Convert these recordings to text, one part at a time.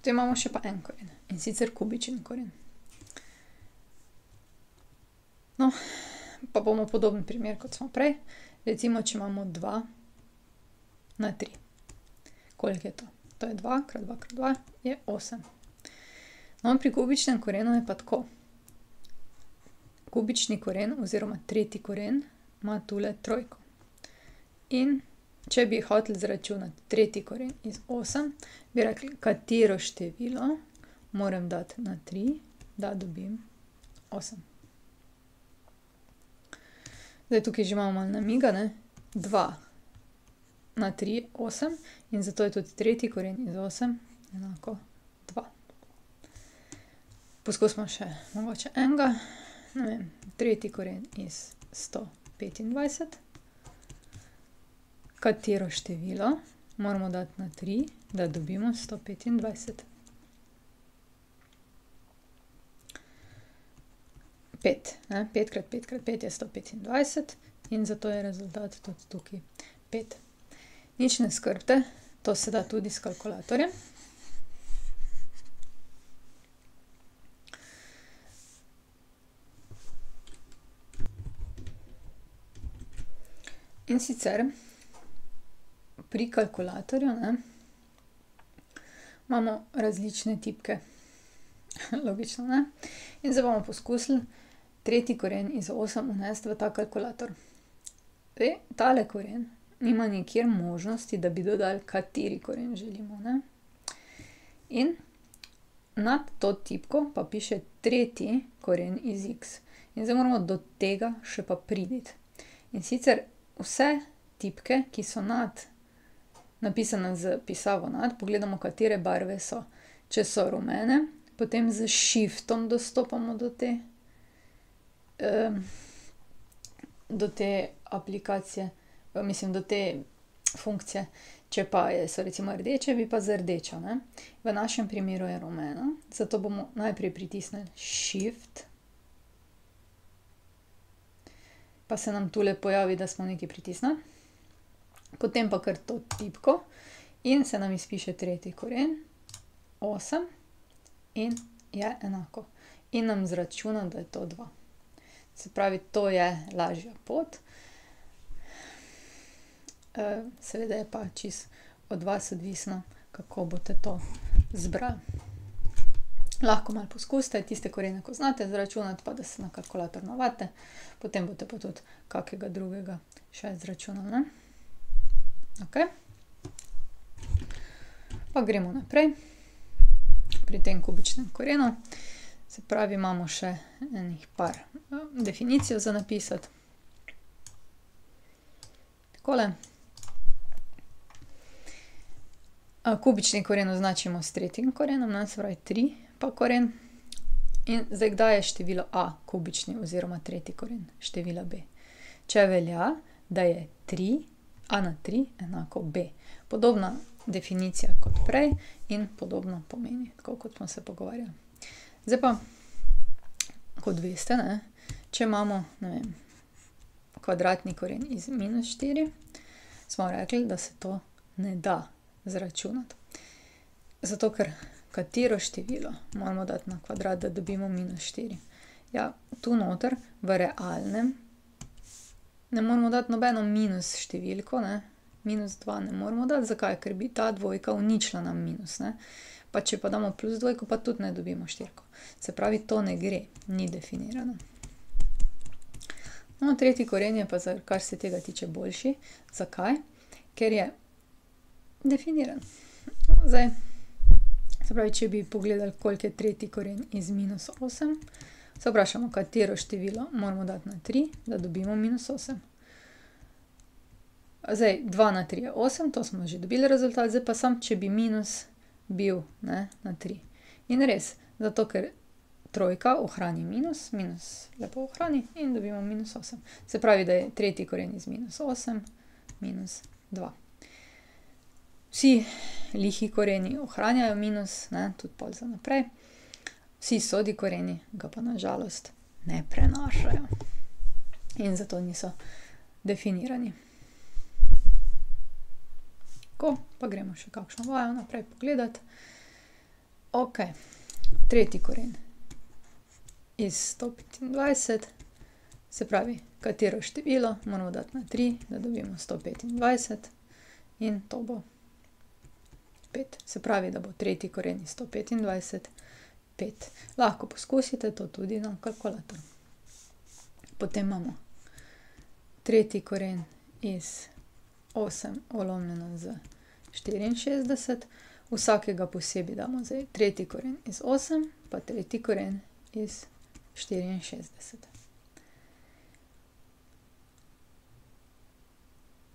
Potem imamo še pa en koren, in sicer kubičen koren. No, pa bomo podoben primer, kot smo prej. Recimo, če imamo 2 na 3. Koliko je to? To je 2 krat 2 krat 2 je 8. No, pri kubičnem korenu je pa tako. Kubični koren oziroma tretji koren ima tule trojko. In če bi hoteli izračunati tretji koren iz 8, bi rekli, katero število moram dati na 3, da dobim 8. Zdaj, tukaj že imamo malo namiga, ne. 2 na 3 je 8 in zato je tudi tretji koren iz 8 enako 2. Poskusimo še mogoče enega. Ne vem, tretji koren iz 125. Katero število moramo dati na 3, da dobimo 125. 5, ne, 5 krat 5 krat 5 je 125 in zato je rezultat tudi tukaj 5. Nič ne skrbite, to se da tudi s kalkulatorjem. In sicer pri kalkulatorju, ne, imamo različne tipke. Logično, ne? In zdaj bomo poskusili tretji koren iz 8 vnesti v ta kalkulator. Zdaj, tale koren nima nikjer možnosti, da bi dodali kateri koren želimo, ne. In nad to tipko pa piše tretji koren iz x. In zdaj moramo do tega še pa priti. In sicer vse tipke, ki so napisane z pisavo nad, pogledamo, katere barve so. Če so rumene, potem s shiftom dostopamo do te aplikacije, mislim, do te funkcije. Če pa so recimo rdeče, bi pa z rdečo, ne. V našem primeru je rumena, zato bomo najprej pritisnili shift. Pa se nam tule pojavi, da smo nekaj pritisnili. Potem pa kar to tipko in se nam izpiše tretji koren, 8 in je enako. In nam izračuna, da je to 2. Se pravi, to je lažja pot. Seveda je pa čisto od vas odvisno, kako boste to zbrali. Lahko malo poskusite, tiste korene, ko znate izračunati, pa da se na kalkulator navadite. Potem boste pa tudi kakega drugega še izračunali, ne. Okej. Pa gremo naprej. Pri tem kubičnem korenu. Se pravi, imamo še enih par definicij za napisati. Takole. Kubični koren označimo s tretjim korenom, ne, se pravi 3 pa koren. In zdaj, kdaj je število a kubični oziroma tretji koren števila b? Če velja, da je 3a na 3 enako b. Podobna definicija kot prej in podobno pomeni, tako kot smo se pogovarjali. Zdaj pa, kot veste, ne, če imamo, ne vem, kvadratni koren iz -4, smo rekli, da se to ne da izračunati. Zato, ker katero število moramo dati na kvadrat, da dobimo -4? Ja, tu noter v realnem ne moramo dati nobeno minus številko, ne. -2 ne moramo dati. Zakaj? Ker bi ta dvojka uničila nam minus, ne. Pa če pa damo +2, pa tudi ne dobimo štirko. Se pravi, to ne gre, ni definirano. No, tretji koren je pa, kar se tega tiče, boljši. Zakaj? Ker je definiran. Zdaj, se pravi, če bi pogledali, koliko je tretji koren iz -8, se vprašamo, katero število moramo dati na 3, da dobimo -8. Zdaj, 2 na 3 je 8, to smo že dobili rezultat, zdaj pa samo, če bi minus bil, ne, na 3. In res, zato ker trojka ohrani minus, minus lepo ohrani in dobimo -8. Se pravi, da je tretji koren iz -8 -2. Vsi lihi koreni ohranjajo minus, ne, tudi pol za naprej. Vsi sodi koreni ga pa na žalost ne prenašajo. In zato niso definirani. Tako, pa gremo še kakšno vajo naprej pogledati. Ok, tretji koren iz 125, se pravi, katero število moramo dati na 3, da dobimo 125 in to bo 5. Se pravi, da bo tretji koren iz 125 5. Lahko poskusite to tudi na kalkulatorju. Potem imamo tretji koren iz 8 lomljeno z 64. Vsakega posebej damo zdaj tretji koren iz 8 pa tretji koren iz 64.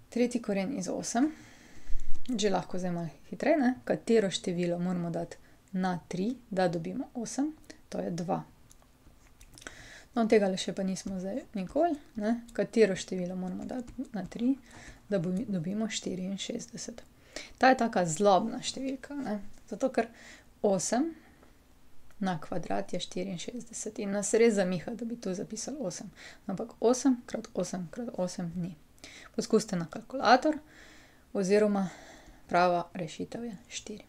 Tretji koren iz 8, že lahko zdaj malo hitreje, ne? Katero število moramo dati na 3, da dobimo 8, to je 2. No, tegale še pa nismo zdaj nikoli, ne? Katero število moramo dati na 3, da dobimo 64. Ta je taka zlobna številka, ne? Zato ker 8 na kvadrat je 64 in nas res zamiha, da bi tu zapisali 8. Ampak 8 krat 8 krat 8 ni. Poskusite na kalkulator oziroma prava rešitev je 4.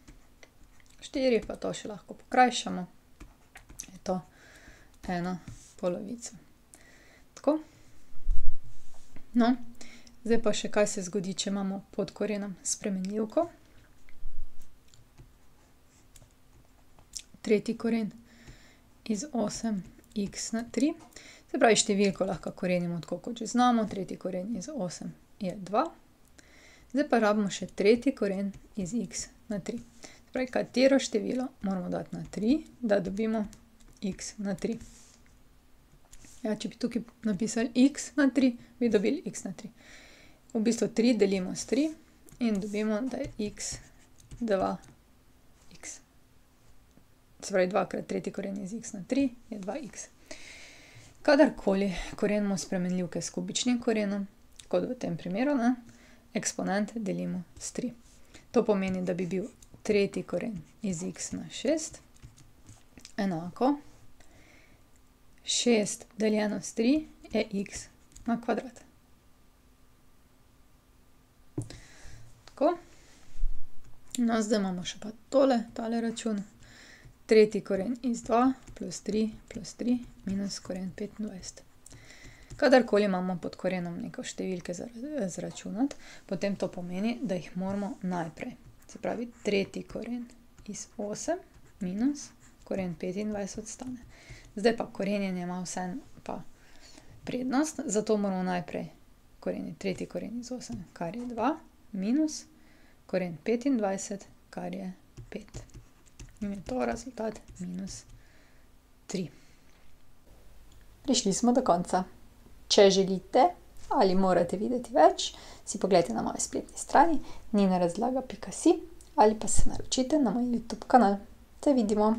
4 pa to še lahko pokrajšamo. Je to 1/2. Tako. No, zdaj pa še kaj se zgodi, če imamo pod korenom spremenljivko. Tretji koren iz 8x na 3. Se pravi, številko lahko korenimo tako, kot že znamo. Tretji koren iz 8 je 2. Zdaj pa rabimo še tretji koren iz x na 3. Se pravi, katero število moramo dati na 3, da dobimo x na 3. Ja, če bi tukaj napisali x na 3, bi dobili x na 3. V bistvu 3 delimo s 3 in dobimo, da je x 2x. Se pravi, 2 krat tretji koren iz x na 3 je 2x. Kadarkoli korenimo spremenljivke s kubičnim korenom, kot v tem primeru, ne, eksponente delimo s 3. To pomeni, da bi bil tretji koren iz x na 6 enako 6 deljeno s 3 je x na kvadrat. Tako. No, zdaj imamo še pa tale račun. Tretji koren iz 2 plus 3 plus 3 minus koren 25. Kadarkoli imamo pod korenom neko številke zračunati, potem to pomeni, da jih moramo najprej. Se pravi, tretji koren iz 8 minus koren 25 odstane. Zdaj pa korenjenje ima vseeno pa prednost, zato moramo najprej tretji koren iz 8, kar je 2, minus koren 25, kar je 5. In je to rezultat minus 3. Prišli smo do konca. Če želite ali morate videti več, si pogledajte na moji spletni strani ninarazlaga.si ali pa se naročite na moj YouTube kanal. Se vidimo!